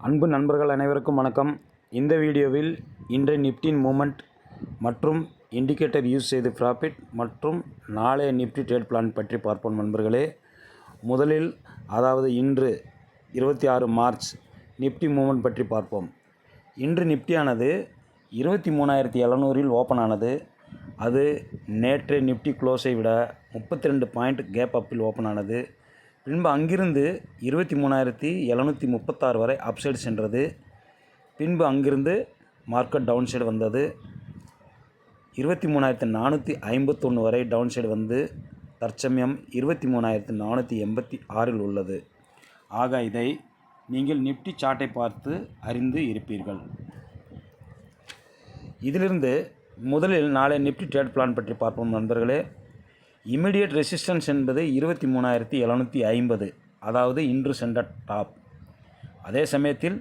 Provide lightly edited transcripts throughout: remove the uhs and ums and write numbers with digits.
அன்பு நண்பர்கள் அனைவருக்கும் வணக்கம். இந்த வீடியோவில் இன்றைய நிஃப்டியின் மூமெண்ட் மற்றும் இண்டிகேட்டர் யூஸ் செய்து ப்ராஃபிட் மற்றும் நாளைய நிஃப்டி ட்ரேட் பிளான் பற்றி பார்ப்போம் நண்பர்களே. முதலில் இன்று 26 மார்ச் நிஃப்டி மூமெண்ட் பற்றி பார்ப்போம். இன்று நிஃப்டியானது 23,700 ஓப்பன் ஆனது. அது நேற்றைய நிஃப்டி க்ளோஸை விட 32 பாயிண்ட் கேப் அப்பில் ஓப்பன் ஆனது. பின்பு அங்கிருந்து 23,736 வரை அப்சைடு சென்றது. பின்பு அங்கிருந்து மார்க்கெட் டவுன் சைடு வந்தது. 23,451 வரை டவுன் சைடு வந்து தற்சமயம் 23,486 உள்ளது. ஆக இதை நீங்கள் நிஃப்டி சார்ட்டை பார்த்து அறிந்து இருப்பீர்கள். இதிலிருந்து முதலில் நாளை நிஃப்டி ட்ரேட் பிளான் பற்றி பார்ப்போம் நண்பர்களே. இமிடியேட் ரெசிஸ்டன்ஸ் என்பது 23,750, அதாவது இன்று சென்ற டாப். அதே சமயத்தில்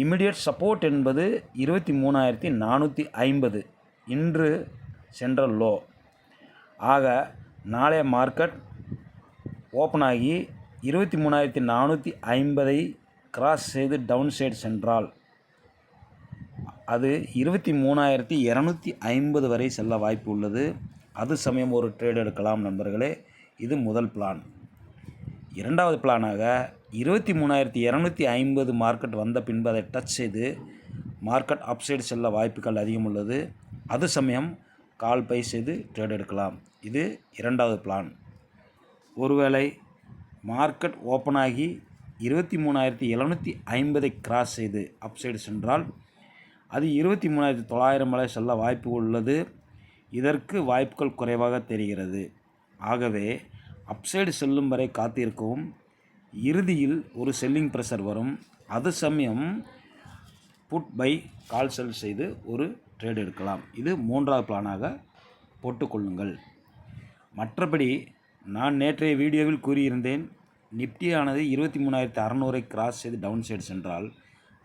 இமிடியேட் சப்போர்ட் என்பது 23,450, இன்று சென்ற லோ. ஆக நாளைய மார்க்கெட் ஓப்பன் ஆகி 23,450 கிராஸ் செய்து டவுன் சைடு சென்றால் அது 23,250 வரை செல்ல வாய்ப்பு உள்ளது. அது சமயம் ஒரு ட்ரேட் எடுக்கலாம் நண்பர்களே. இது முதல் பிளான். இரண்டாவது பிளானாக 23,250 மார்க்கெட் வந்த பின்பு அதை டச் செய்து மார்க்கெட் அப்சைடு செல்ல வாய்ப்புகள் அதிகம் உள்ளது. அது சமயம் கால் பை செய்து ட்ரேட் எடுக்கலாம். இது இரண்டாவது பிளான். ஒருவேளை மார்க்கெட் ஓப்பன் ஆகி 23,750 கிராஸ் செய்து அப்சைடு சென்றால் அது 23,900 வரை செல்ல வாய்ப்பு உள்ளது. இதற்கு வாய்ப்புகள் குறைவாக தெரிகிறது. ஆகவே அப்சைடு செல்லும் வரை காத்திருக்கவும். இறுதியில் ஒரு செல்லிங் ப்ரெஷர் வரும். அது சமயம் புட் பை கால் செல் செய்து ஒரு ட்ரேட் எடுக்கலாம். இது மூன்றாவது பிளானாக போட்டுக்கொள்ளுங்கள். மற்றபடி நான் நேற்றைய வீடியோவில் கூறியிருந்தேன், நிஃப்டியானது 23,600 கிராஸ் செய்து டவுன் சைடு சென்றால்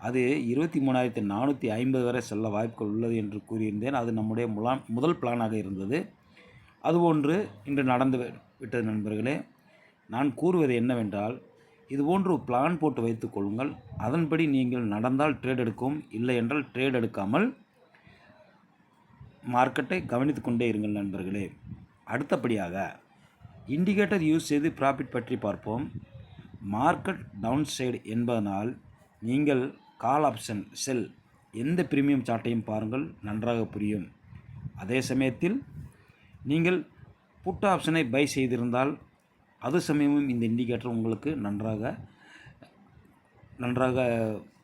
அது 23,450 வரை செல்ல வாய்ப்புகள் உள்ளது என்று கூறியிருந்தேன். அது நம்முடைய முதல் பிளானாக இருந்தது. அதுபோன்று இன்று நடந்து விட்டது நண்பர்களே. நான் கூறுவது என்னவென்றால், இதுபோன்று பிளான் போட்டு வைத்துக் கொள்ளுங்கள். அதன்படி நீங்கள் நடந்தால் ட்ரேட் எடுக்கும், இல்லை என்றால் ட்ரேட் எடுக்காமல் மார்க்கெட்டை கவனித்து கொண்டே இருங்கள் நண்பர்களே. அடுத்தபடியாக இண்டிகேட்டர் யூஸ் செய்து ப்ராஃபிட் பற்றி பார்ப்போம். மார்க்கெட் டவுன் சைடு என்பதனால் நீங்கள் கால் ஆப்ஷன் செல் எந்த பிரீமியம் சார்ட்டையும் பாருங்கள், நன்றாக புரியும். அதே சமயத்தில் நீங்கள் புட் ஆப்ஷனை பை செய்திருந்தால் அது சமயமும் இந்த இண்டிகேட்டர் உங்களுக்கு நன்றாக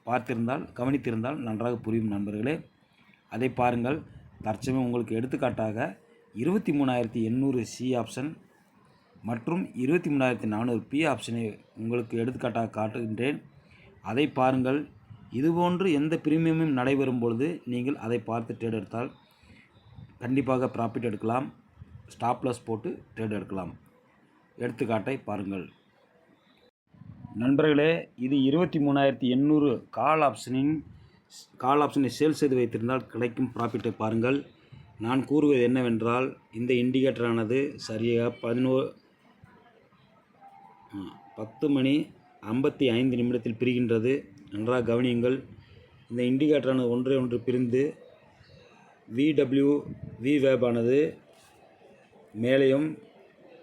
பார்த்திருந்தால் கவனித்திருந்தால் நன்றாக புரியும் நண்பர்களே. அதை பாருங்கள். தற்சமயம் உங்களுக்கு எடுத்துக்காட்டாக 23,800 சி ஆப்ஷன் மற்றும் 23,400 பி ஆப்ஷனை உங்களுக்கு எடுத்துக்காட்டாக காட்டுகின்றேன். அதை பாருங்கள். இதுபோன்று எந்த பிரீமியமும் நடைபெறும் பொழுது நீங்கள் அதை பார்த்து ட்ரேட் எடுத்தால் கண்டிப்பாக ப்ராஃபிட் எடுக்கலாம். ஸ்டாப் லாஸ் போட்டு ட்ரேட் எடுக்கலாம். எடுத்துக்காட்டை பாருங்கள் நண்பர்களே. இது 23,800 கால் ஆப்ஷனை சேல் செய்து வைத்திருந்தால் கிடைக்கும் ப்ராஃபிட்டை பாருங்கள். நான் கூறுவது என்னவென்றால், இந்த இண்டிகேட்டரானது சரியாக 10:55 பிரிகின்றது. நன்றாக கவனியுங்கள். இந்த இண்டிகேட்டரானது ஒன்றை ஒன்று பிரிந்து வி வேப் ஆனது மேலேயும்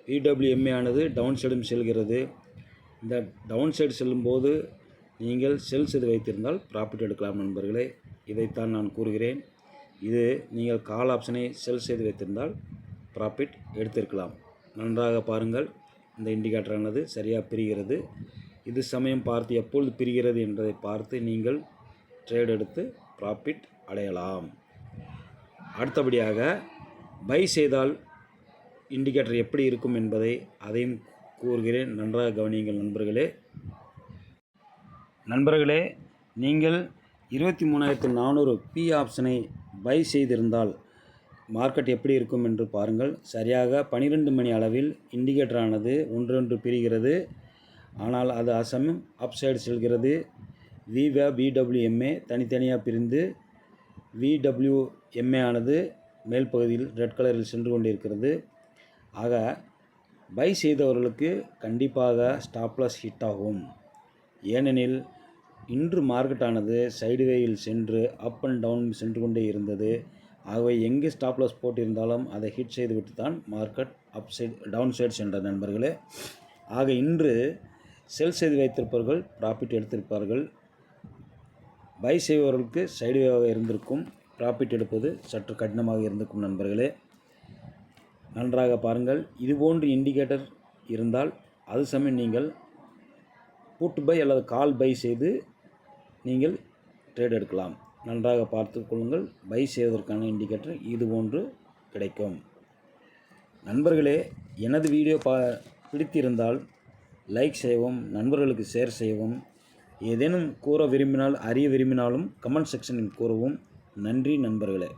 VWMA ஆனது டவுன் சைடும் செல்கிறது. இந்த டவுன் சைடு செல்லும்போது நீங்கள் செல் செய்து வைத்திருந்தால் ப்ராஃபிட் எடுக்கலாம் நண்பர்களே. இதைத்தான் நான் கூறுகிறேன். இது நீங்கள் கால் ஆப்ஷனை செல் செய்து வைத்திருந்தால் ப்ராஃபிட் எடுத்திருக்கலாம். நன்றாக பாருங்கள். இந்த இண்டிகேட்டரானது சரியாக பிரிகிறது. இது சமயம் பார்த்து எப்பொழுது பிரிகிறது என்பதை பார்த்து நீங்கள் ட்ரேட் எடுத்து ப்ராஃபிட் அடையலாம். அடுத்தபடியாக பை செய்தால் இண்டிகேட்டர் எப்படி இருக்கும் என்பதை அதையும் கூறுகிறேன். நன்றாக கவனியுங்கள் நண்பர்களே. நீங்கள் 23,400 பி ஆப்ஷனை பை செய்திருந்தால் மார்க்கெட் எப்படி இருக்கும் என்று பாருங்கள். சரியாக 12 மணி அளவில் இண்டிகேட்டரானது ஒன்றொன்று பிரிகிறது. ஆனால் அது அசமயம் அப்சைடு செல்கிறது. VWMA தனித்தனியாக பிரிந்து VWMA ஆனது மேல் பகுதியில் ரெட் கலரில் சென்று கொண்டிருக்கிறது. ஆக பை செய்தவர்களுக்கு கண்டிப்பாக ஸ்டாப் லாஸ் ஹிட் ஆகும். ஏனெனில் இன்று மார்க்கெட்டானது சைடுவேயில் சென்று அப் அண்ட் டவுன் சென்று கொண்டே இருந்தது. ஆகவே எங்கே ஸ்டாப் லாஸ் போட்டிருந்தாலும் அதை ஹிட் செய்துவிட்டு தான் market upside downside சென்றது நண்பர்களே. ஆக இன்று செல் செய்து வைத்திருப்பவர்கள் ப்ராஃபிட் எடுத்திருப்பார்கள். பை செய்பவர்களுக்கு சைடுவேவாக இருந்திருக்கும். ப்ராஃபிட் எடுப்பது சற்று கடினமாக இருந்திருக்கும் நண்பர்களே. நன்றாக பாருங்கள். இதுபோன்று இண்டிகேட்டர் இருந்தால் அது சமயம் நீங்கள் புட் பை அல்லது கால் பை செய்து நீங்கள் ட்ரேட் எடுக்கலாம். நன்றாக பார்த்து கொள்ளுங்கள். பை செய்வதற்கான இண்டிகேட்டர் இதுபோன்று கிடைக்கும். நண்பர்களே, எனது வீடியோ பிடித்திருந்தால் லைக் செய்யவும், நண்பர்களுக்கு ஷேர் செய்யவும், ஏதேனும் கூற விரும்பினால் அறிய விரும்பினாலும் கமெண்ட் செக்ஷனில் கூறவும். நன்றி நண்பர்களே.